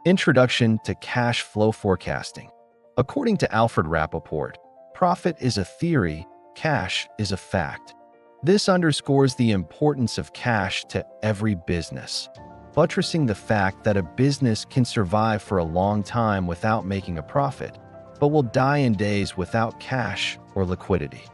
Introduction to Cash Flow Forecasting. According to Alfred Rappaport, profit is a theory, cash is a fact. This underscores the importance of cash to every business, buttressing the fact that a business can survive for a long time without making a profit, but will die in days without cash or liquidity.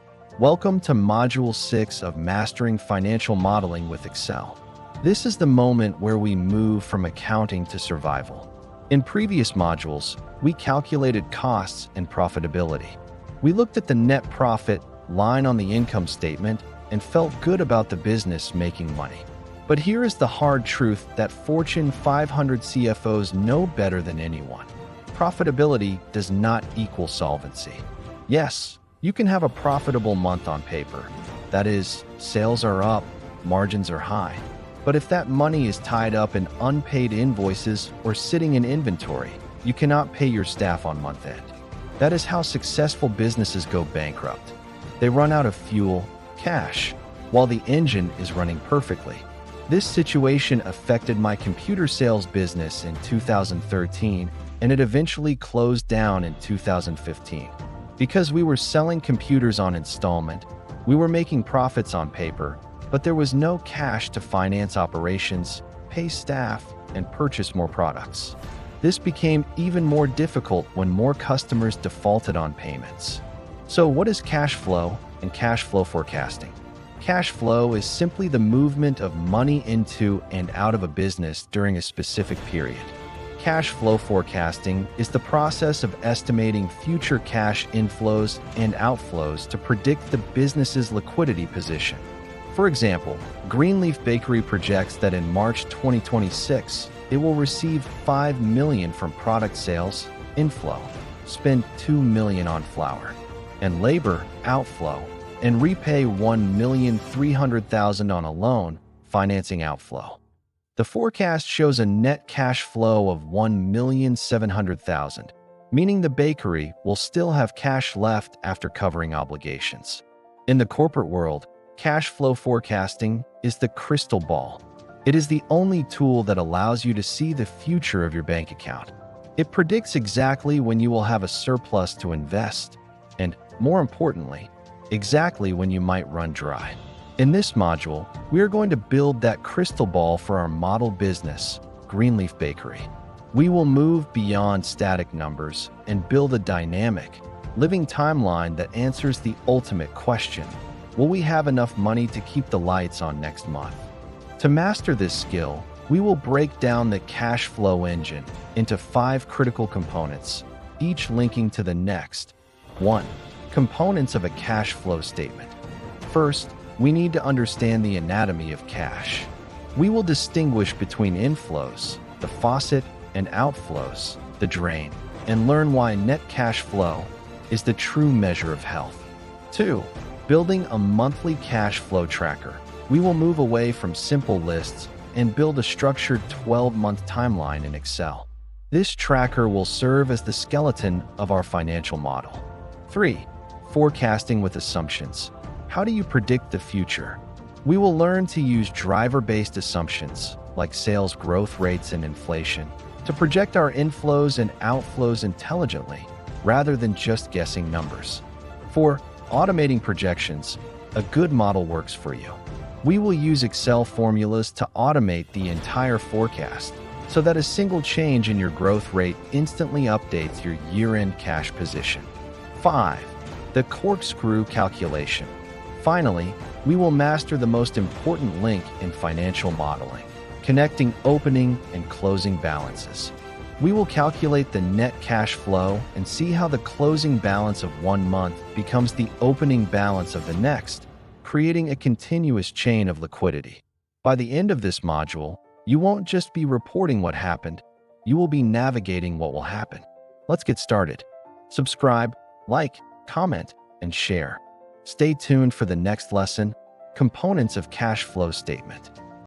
Welcome to Module 6 of Mastering Financial Modeling with Excel. This is the moment where we move from accounting to survival. In previous modules, we calculated costs and profitability. We looked at the net profit line on the income statement and felt good about the business making money. But here is the hard truth that Fortune 500 CFOs know better than anyone. Profitability does not equal solvency. Yes, you can have a profitable month on paper. That is, sales are up, margins are high. But if that money is tied up in unpaid invoices or sitting in inventory, you cannot pay your staff on month end. That is how successful businesses go bankrupt. They run out of fuel, cash, while the engine is running perfectly. This situation affected my computer sales business in 2013, and it eventually closed down in 2015. Because we were selling computers on installment, we were making profits on paper, but there was no cash to finance operations, pay staff, and purchase more products. This became even more difficult when more customers defaulted on payments. So what is cash flow and cash flow forecasting? Cash flow is simply the movement of money into and out of a business during a specific period. Cash flow forecasting is the process of estimating future cash inflows and outflows to predict the business's liquidity position. For example, Greenleaf Bakery projects that in March 2026, it will receive $5 million from product sales inflow, spend $2 million on flour, and labor outflow, and repay $1,300,000 on a loan financing outflow. The forecast shows a net cash flow of $1,700,000, meaning the bakery will still have cash left after covering obligations. In the corporate world, cash flow forecasting is the crystal ball. It is the only tool that allows you to see the future of your bank account. It predicts exactly when you will have a surplus to invest, and, more importantly, exactly when you might run dry. In this module, we are going to build that crystal ball for our model business, Greenleaf Bakery. We will move beyond static numbers and build a dynamic, living timeline that answers the ultimate question: will we have enough money to keep the lights on next month? To master this skill, we will break down the cash flow engine into 5 critical components, each linking to the next. 1. Components of a cash flow statement. First, we need to understand the anatomy of cash. We will distinguish between inflows, the faucet, and outflows, the drain, and learn why net cash flow is the true measure of health. 2. Building a monthly cash flow tracker. We will move away from simple lists and build a structured 12-month timeline in Excel. This tracker will serve as the skeleton of our financial model. 3. Forecasting with assumptions. How do you predict the future? We will learn to use driver-based assumptions, like sales growth rates and inflation, to project our inflows and outflows intelligently, rather than just guessing numbers. 4. Automating projections. A good model works for you. We will use Excel formulas to automate the entire forecast so that a single change in your growth rate instantly updates your year-end cash position. 5. The corkscrew calculation. Finally, we will master the most important link in financial modeling, connecting opening and closing balances. We will calculate the net cash flow and see how the closing balance of one month becomes the opening balance of the next, creating a continuous chain of liquidity. By the end of this module, you won't just be reporting what happened, you will be navigating what will happen. Let's get started. Subscribe, like, comment, and share. Stay tuned for the next lesson, Components of Cash Flow Statement.